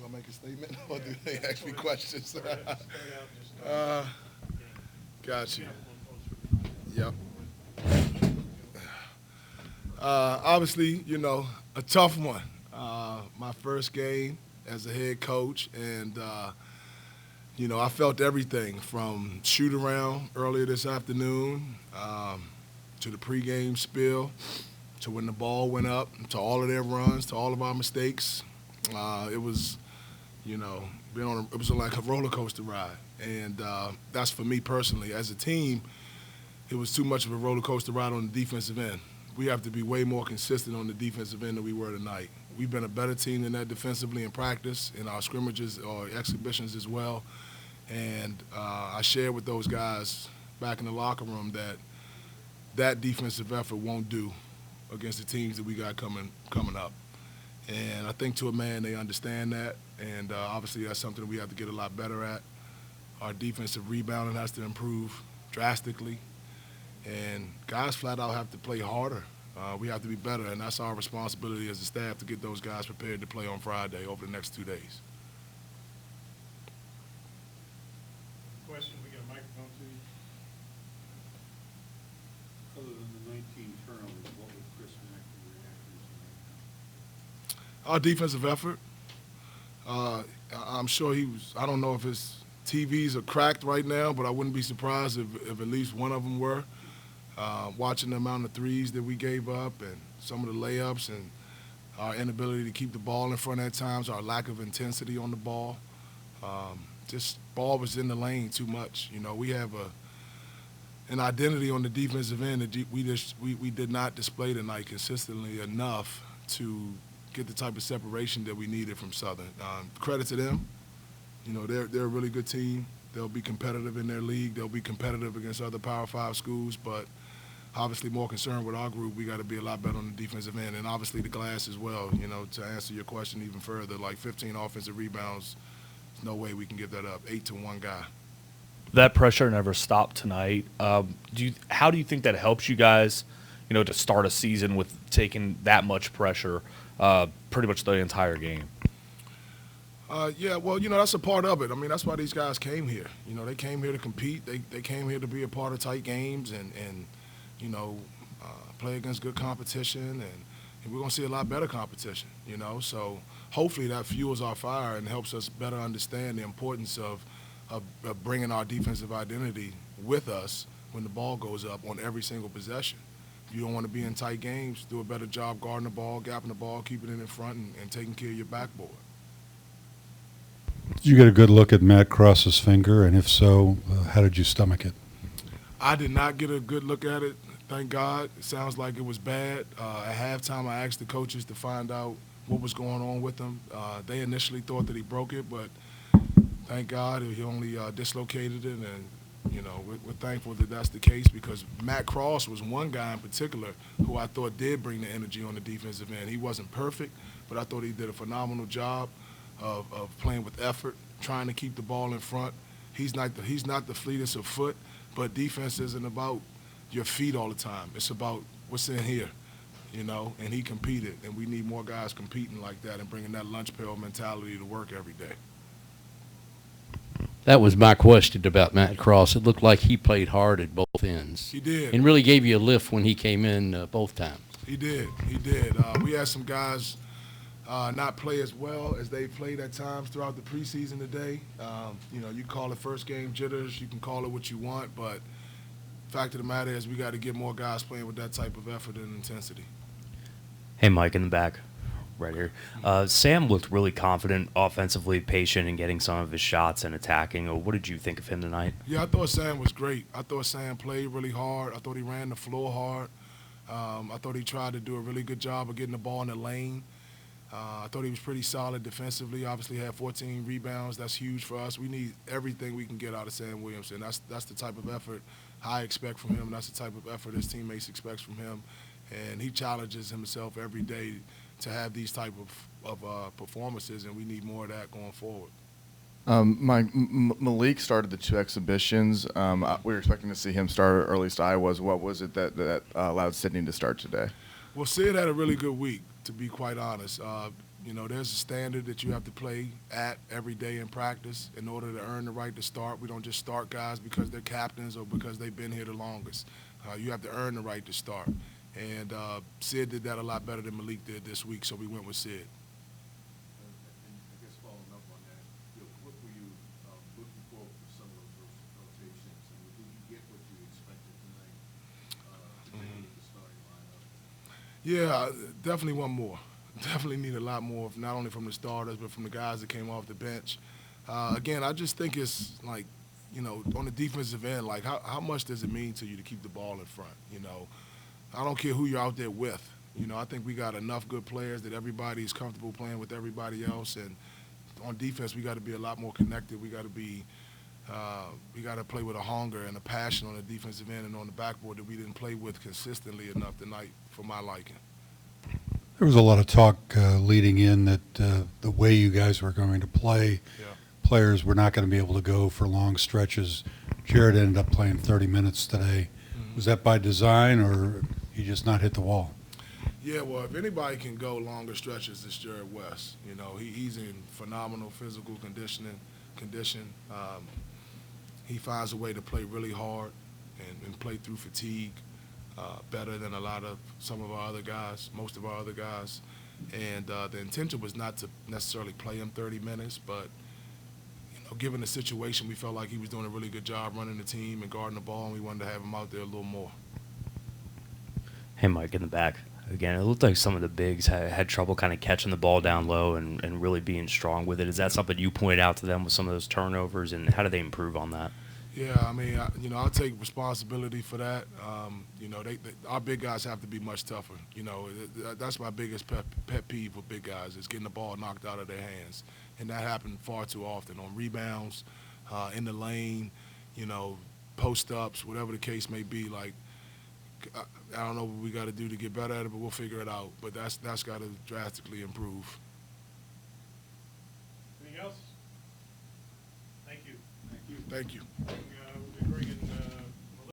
Do I make a statement or do they ask me questions? uh, got you. Yep. Obviously, a tough one. My first game as a head coach, and I felt everything from shoot around earlier this afternoon to the pregame spill to when the ball went up to all of their runs to all of our mistakes. It was, it was like a roller coaster ride, and that's for me personally. As a team, it was too much of a roller coaster ride on the defensive end. We have to be way more consistent on the defensive end than we were tonight. We've been a better team than that defensively in practice, in our scrimmages or exhibitions as well. And I shared with those guys back in the locker room that defensive effort won't do against the teams that we got coming up. And I think to a man they understand that, and obviously that's something we have to get a lot better at. Our defensive rebounding has to improve drastically, and guys flat out have to play harder. We have to be better, and that's our responsibility as a staff to get those guys prepared to play on Friday over the next 2 days. Question, we got a microphone to you. Other than the 19 turnovers, what would Chris Mack react to? Our defensive effort. I'm sure I don't know if his TVs are cracked right now, but I wouldn't be surprised if at least one of them were. Watching the amount of threes that we gave up and some of the layups and our inability to keep the ball in front at times, our lack of intensity on the ball. Just ball was in the lane too much. We have an identity on the defensive end that we did not display tonight consistently enough to get the type of separation that we needed from Southern. Credit to them. They're a really good team. They'll be competitive in their league. They'll be competitive against other Power 5 schools, but obviously more concerned with our group. We got to be a lot better on the defensive end, and obviously the glass as well. To answer your question even further, like 15 offensive rebounds, there's no way we can give that up. 8 to 1 guy. That pressure never stopped tonight. How do you think that helps you guys, to start a season with taking that much pressure pretty much the entire game? Yeah, well, that's a part of it. I mean, that's why these guys came here. They came here to compete. They came here to be a part of tight games and play against good competition. And we're going to see a lot better competition, So hopefully that fuels our fire and helps us better understand the importance of bringing our defensive identity with us when the ball goes up on every single possession. If you don't want to be in tight games, do a better job guarding the ball, gapping the ball, keeping it in front, and taking care of your backboard. Did you get a good look at Matt Cross's finger, and if so, how did you stomach it? I did not get a good look at it, thank God. It sounds like it was bad. At halftime, I asked the coaches to find out what was going on with him. They initially thought that he broke it, but thank God he only dislocated it, and we're thankful that that's the case because Matt Cross was one guy in particular who I thought did bring the energy on the defensive end. He wasn't perfect, but I thought he did a phenomenal job of playing with effort, trying to keep the ball in front. He's not the fleetest of foot, but defense isn't about your feet all the time. It's about what's in here, and he competed, and we need more guys competing like that and bringing that lunch pail mentality to work every day. That was my question about Matt Cross. It looked like he played hard at both ends. He did. And really gave you a lift when he came in both times. He did. We had some guys not play as well as they played at times throughout the preseason today. You call it first game jitters, you can call it what you want, but the fact of the matter is we got to get more guys playing with that type of effort and intensity. Hey, Mike, in the back, right here. Sam looked really confident offensively, patient in getting some of his shots and attacking. What did you think of him tonight? Yeah, I thought Sam was great. I thought Sam played really hard. I thought he ran the floor hard. I thought he tried to do a really good job of getting the ball in the lane. I thought he was pretty solid defensively. Obviously had 14 rebounds. That's huge for us. We need everything we can get out of Sam Williamson. That's the type of effort I expect from him. That's the type of effort his teammates expect from him. And he challenges himself every day to have these type of performances, and we need more of that going forward. Malik started the 2 exhibitions. We were expecting to see him start, or at least I was. What was it that allowed Sydney to start today? Well, Sid had a really good week. to be quite honest. You know, there's a standard that you have to play at every day in practice in order to earn the right to start. We don't just start guys because they're captains or because they've been here the longest. You have to earn the right to start. And Sid did that a lot better than Malik did this week, so we went with Sid. And I guess following up on that, what were you looking for some of those rotations? I mean, did you get what you expected tonight to take with the starting lineup? Yeah, definitely want more. Definitely need a lot more, not only from the starters, but from the guys that came off the bench. Again, I just think it's like, you know, on the defensive end, like how much does it mean to you to keep the ball in front? You know, I don't care who you're out there with. You know, I think we got enough good players that everybody's comfortable playing with everybody else. And on defense, we got to be a lot more connected. We got to be, we got to play with a hunger and a passion on the defensive end and on the backboard that we didn't play with consistently enough tonight for my liking. There was a lot of talk leading in that the way you guys were going to play, players were not going to be able to go for long stretches. Jared ended up playing 30 minutes today. Was that by design, or you just not hit the wall? Yeah, well, if anybody can go longer stretches, it's Jared West. You know, he's in phenomenal physical condition. He finds a way to play really hard and play through fatigue better than some of our other guys, most of our other guys. And the intention was not to necessarily play him 30 minutes, but given the situation, we felt like he was doing a really good job running the team and guarding the ball, and we wanted to have him out there a little more. Hey, Mike, in the back. Again, it looked like some of the bigs had trouble kind of catching the ball down low and really being strong with it. Is that something you pointed out to them with some of those turnovers, and how do they improve on that? Yeah, I mean, I'll take responsibility for that. Our big guys have to be much tougher. You know, that's my biggest pet peeve with big guys is getting the ball knocked out of their hands. And that happened far too often on rebounds, in the lane, post-ups, whatever the case may be. Like, I don't know what we got to do to get better at it, but we'll figure it out. But that's got to drastically improve. Anything else? Thank you. Thank you.